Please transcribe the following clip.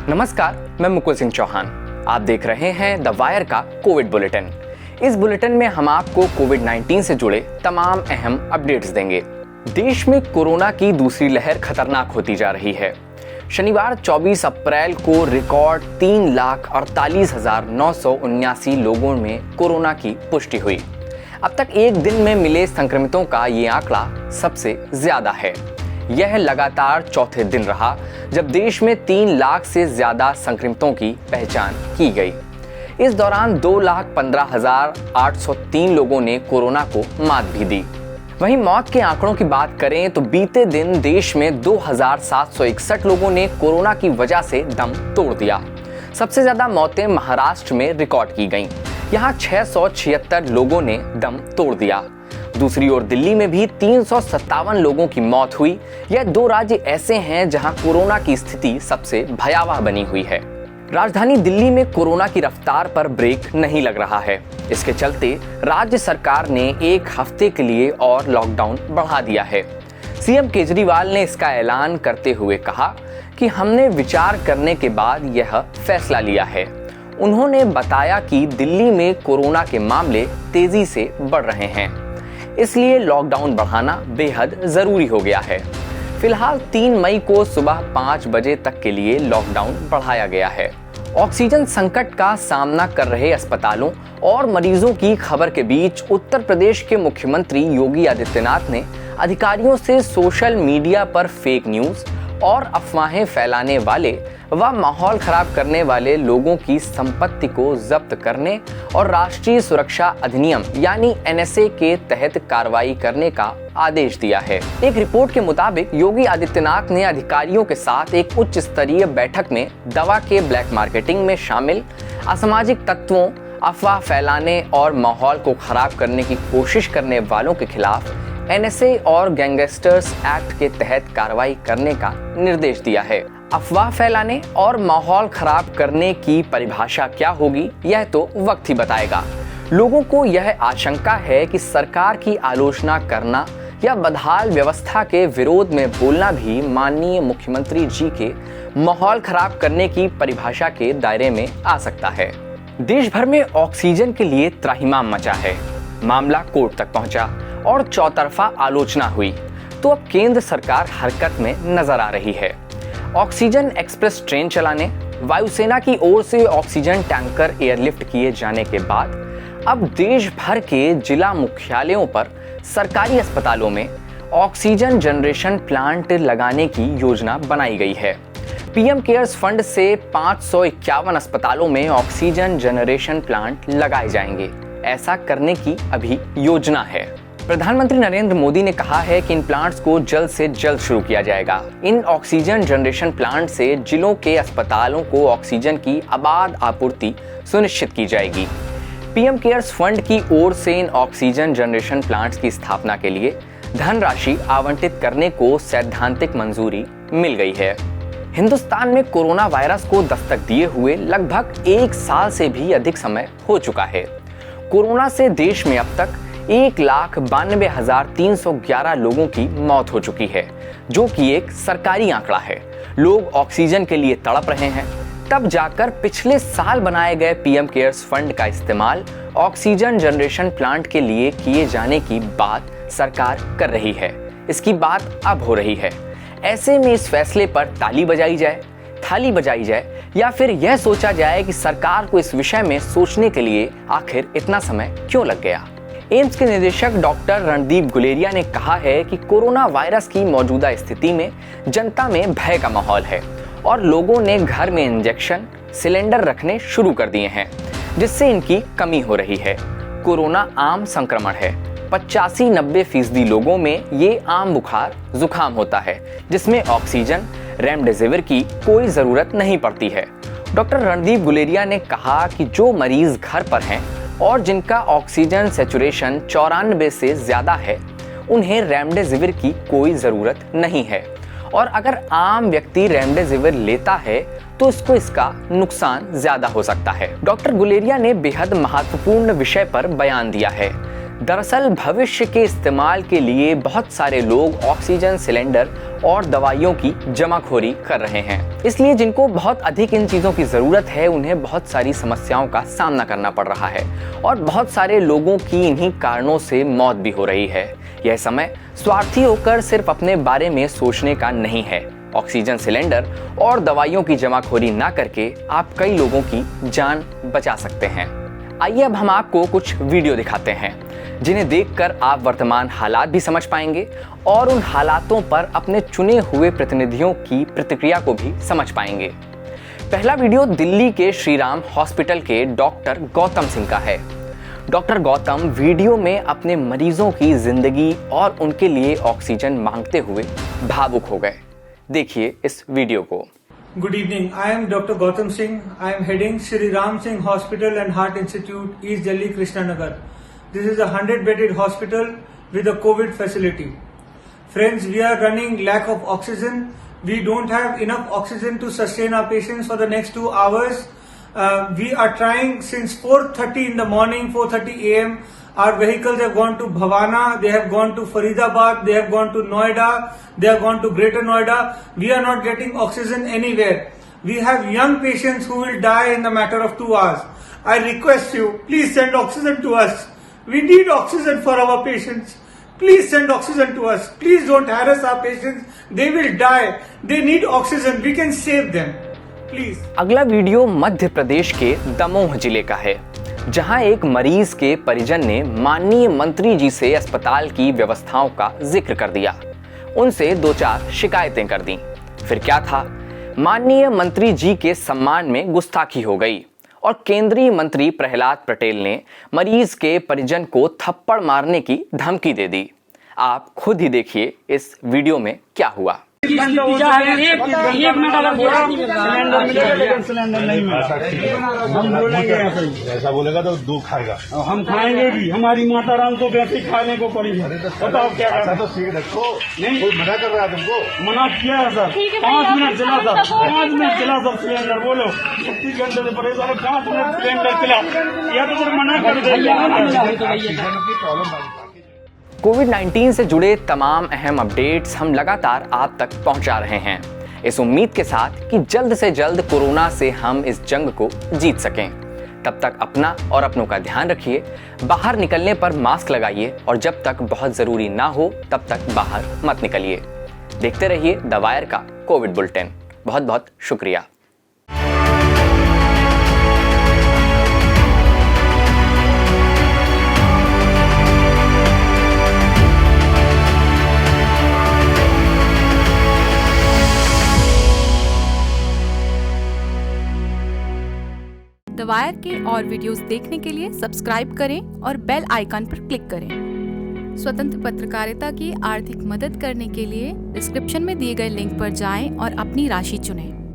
नमस्कार, मैं मुकुल सिंह चौहान। आप देख रहे हैं द वायर का कोविड बुलेटिन। इस बुलेटिन में हम आपको कोविड-19 से जुड़े तमाम अहम अपडेट्स देंगे। देश में कोरोना की दूसरी लहर खतरनाक होती जा रही है। शनिवार 24 अप्रैल को रिकॉर्ड 3,48,979 लोगों में कोरोना की पुष्टि हुई। अब तक एक दिन में मिले संक्रमितों का ये आंकड़ा सबसे ज्यादा है। यह लगातार चौथे दिन रहा जब देश में 3 लाख से ज्यादा संक्रमितों की पहचान की गई। इस दौरान 2,15,803 लोगों ने कोरोना को मात भी दी। वहीं मौत के आंकड़ों की बात करें तो बीते दिन देश में 2,761 लोगों ने कोरोना की वजह से दम तोड़ दिया। सबसे ज्यादा मौतें महाराष्ट्र में रिकॉर्ड की गईं। यहां 676 लोगों ने दम तोड़ दिया। दूसरी ओर दिल्ली में भी 357 लोगों की मौत हुई। यह 2 राज्य ऐसे हैं जहां कोरोना की स्थिति सबसे भयावह बनी हुई है। राजधानी दिल्ली में कोरोना की रफ्तार पर ब्रेक नहीं लग रहा है। इसके चलते राज्य सरकार ने 1 हफ्ते के लिए और लॉकडाउन बढ़ा दिया है। सीएम केजरीवाल ने इसका ऐलान करते हुए कहा कि हमने विचार करने के बाद यह फैसला लिया है। उन्होंने बताया कि दिल्ली में कोरोना के मामले तेजी से बढ़ रहे हैं, इसलिए लॉकडाउन बढ़ाना बेहद जरूरी हो गया है। फिलहाल 3 मई को सुबह 5 बजे तक के लिए लॉकडाउन बढ़ाया गया है। ऑक्सीजन संकट का सामना कर रहे अस्पतालों और मरीजों की खबर के बीच उत्तर प्रदेश के मुख्यमंत्री योगी आदित्यनाथ ने अधिकारियों से सोशल मीडिया पर फेक न्यूज और अफवाहें फैलाने वाले व माहौल खराब करने वाले लोगों की संपत्ति को जब्त करने और राष्ट्रीय सुरक्षा अधिनियम यानी एनएसए के तहत कार्रवाई करने का आदेश दिया है। एक रिपोर्ट के मुताबिक योगी आदित्यनाथ ने अधिकारियों के साथ एक उच्च स्तरीय बैठक में दवा के ब्लैक मार्केटिंग में शामिल असामाजिक तत्वों, अफवाह फैलाने और माहौल को खराब करने की कोशिश करने वालों के खिलाफ एनएसए और गैंगस्टर्स एक्ट के तहत कार्रवाई करने का निर्देश दिया है। अफवाह फैलाने और माहौल खराब करने की परिभाषा क्या होगी, यह तो वक्त ही बताएगा। लोगों को यह आशंका है कि सरकार की आलोचना करना या बदहाल व्यवस्था के विरोध में बोलना भी माननीय मुख्यमंत्री जी के माहौल खराब करने की परिभाषा के दायरे में आ सकता है। देश भर में ऑक्सीजन के लिए त्राहिमाम मचा है। मामला कोर्ट तक पहुंचा और चौतरफा आलोचना हुई तो अब केंद्र सरकार हरकत में नजर आ रही है। ऑक्सीजन एक्सप्रेस ट्रेन चलाने, वायुसेना की ओर से ऑक्सीजन टैंकर एयरलिफ्ट किए जाने के बाद अब देश भर के जिला मुख्यालयों पर सरकारी अस्पतालों में ऑक्सीजन जनरेशन प्लांट लगाने की योजना बनाई गई है। पीएम केयर्स फंड से 551 अस्पतालों में ऑक्सीजन जनरेशन प्लांट लगाए जाएंगे। ऐसा करने की अभी योजना है। प्रधानमंत्री नरेंद्र मोदी ने कहा है कि इन प्लांट्स को जल्द से जल्द शुरू किया जाएगा। इन ऑक्सीजन जनरेशन प्लांट से जिलों के अस्पतालों को ऑक्सीजन की आबाद आपूर्ति सुनिश्चित की जाएगी। पीएम केयर्स फंड की ओर से इन ऑक्सीजन जनरेशन प्लांट्स की स्थापना के लिए धनराशि आवंटित करने को सैद्धांतिक मंजूरी मिल गई है। हिंदुस्तान में कोरोना वायरस को दस्तक दिए हुए लगभग 1 साल से भी अधिक समय हो चुका है। कोरोना से देश में अब तक 1,92,311 लोगों की मौत हो चुकी है, जो कि एक सरकारी आंकड़ा है। लोग ऑक्सीजन के लिए तड़प रहे हैं। तब जाकर पिछले साल बनाए गए पीएम केयर्स फंड का इस्तेमाल ऑक्सीजन जनरेशन प्लांट के लिए किए जाने की बात सरकार कर रही है। इसकी बात अब हो रही है। ऐसे में इस फैसले पर ताली बजाई जाए, थाली बजाई जाए या फिर यह सोचा जाए कि सरकार को इस विषय में सोचने के लिए आखिर इतना समय क्यों लग गया। एम्स के निदेशक डॉक्टर रणदीप गुलेरिया ने कहा है कि कोरोना वायरस की मौजूदा स्थिति में जनता में भय का माहौल है और लोगों ने घर में इंजेक्शन सिलेंडर रखने शुरू कर दिए हैं, जिससे इनकी कमी हो रही है। कोरोना आम संक्रमण है। 85-90% लोगों में ये आम बुखार जुकाम होता है, जिसमें ऑक्सीजन रेमडेसिविर की कोई जरूरत नहीं पड़ती है। डॉक्टर रणदीप गुलेरिया ने कहा कि जो मरीज घर पर हैं और जिनका ऑक्सीजन सैचुरेशन 94 से ज्यादा है, उन्हें रेमडेसिविर की कोई जरूरत नहीं है और अगर आम व्यक्ति रेमडेसिविर लेता है तो उसको इसका नुकसान ज्यादा हो सकता है। डॉक्टर गुलेरिया ने बेहद महत्वपूर्ण विषय पर बयान दिया है। दरअसल भविष्य के इस्तेमाल के लिए बहुत सारे लोग ऑक्सीजन सिलेंडर और दवाइयों की जमाखोरी कर रहे हैं। इसलिए जिनको बहुत अधिक इन चीज़ों की ज़रूरत है उन्हें बहुत सारी समस्याओं का सामना करना पड़ रहा है और बहुत सारे लोगों की इन्हीं कारणों से मौत भी हो रही है। यह समय स्वार्थी होकर सिर्फ अपने बारे में सोचने का नहीं है। ऑक्सीजन सिलेंडर और दवाइयों की जमाखोरी ना करके आप कई लोगों की जान बचा सकते हैं। आइए अब हम आपको कुछ वीडियो दिखाते हैं जिन्हें देखकर आप वर्तमान हालात भी समझ पाएंगे और उन हालातों पर अपने चुने हुए प्रतिनिधियों की प्रतिक्रिया को भी समझ पाएंगे। पहला वीडियो दिल्ली के श्री राम हॉस्पिटल के डॉक्टर गौतम सिंह का है। डॉक्टर गौतम वीडियो में अपने मरीजों की जिंदगी और उनके लिए ऑक्सीजन मांगते हुए भावुक हो गए। देखिए इस वीडियो को। Good evening. I am Dr. Gautam Singh. I am heading Shri Ram Singh Hospital and Heart Institute, East Delhi, Krishnanagar. This is a 100-bedded hospital with a COVID facility. Friends, we are running lack of oxygen. We don't have enough oxygen to sustain our patients for the next 2 hours. We are trying since 4:30 in the morning, 4:30 a.m. Our vehicles have gone to Bhavana, they have gone to Faridabad, they have gone to Noida, they have gone to Greater Noida. We are not getting oxygen anywhere. We have young patients who will die in the matter of 2 hours. I request you, please send oxygen to us. We need oxygen for our patients. Please send oxygen to us. Please don't harass our patients. They will die. They need oxygen. We can save them. Please. अगला video Madhya Pradesh के दमोह जिले का है, जहां एक मरीज के परिजन ने माननीय मंत्री जी से अस्पताल की व्यवस्थाओं का जिक्र कर दिया। उनसे 2-4 शिकायतें कर दी। फिर क्या था, माननीय मंत्री जी के सम्मान में गुस्ताखी हो गई और केंद्रीय मंत्री प्रहलाद पटेल ने मरीज के परिजन को थप्पड़ मारने की धमकी दे दी। आप खुद ही देखिए इस वीडियो में क्या हुआ। एक मिनट अगर सिलेंडर मिलेगा लेकिन सिलेंडर नहीं मिला, हम बोलेंगे ऐसा ही। ऐसा बोलेगा तो दो खाएगा, हम खाएंगे भी। हमारी माता राम को वैसे खाने को पड़ी है। बताओ क्या करना। तो सीख रखो। नहीं, कोई मना कर रहा है तुमको? मना किया है सर। 5 मिनट चला सर, 5 मिनट चला सर सिलेंडर। बोलो 30 घंटे से परेशान, 5 मिनट सिलेंडर चला, या तो फिर मना कर देगा। कोविड-19 से जुड़े तमाम अहम अपडेट्स हम लगातार आप तक पहुंचा रहे हैं, इस उम्मीद के साथ कि जल्द से जल्द कोरोना से हम इस जंग को जीत सकें। तब तक अपना और अपनों का ध्यान रखिए, बाहर निकलने पर मास्क लगाइए और जब तक बहुत ज़रूरी ना हो तब तक बाहर मत निकलिए। देखते रहिए द वायर का कोविड बुलेटिन। बहुत बहुत शुक्रिया। द वायर के और वीडियोस देखने के लिए सब्सक्राइब करें और बेल आइकन पर क्लिक करें। स्वतंत्र पत्रकारिता की आर्थिक मदद करने के लिए डिस्क्रिप्शन में दिए गए लिंक पर जाएं और अपनी राशि चुनें।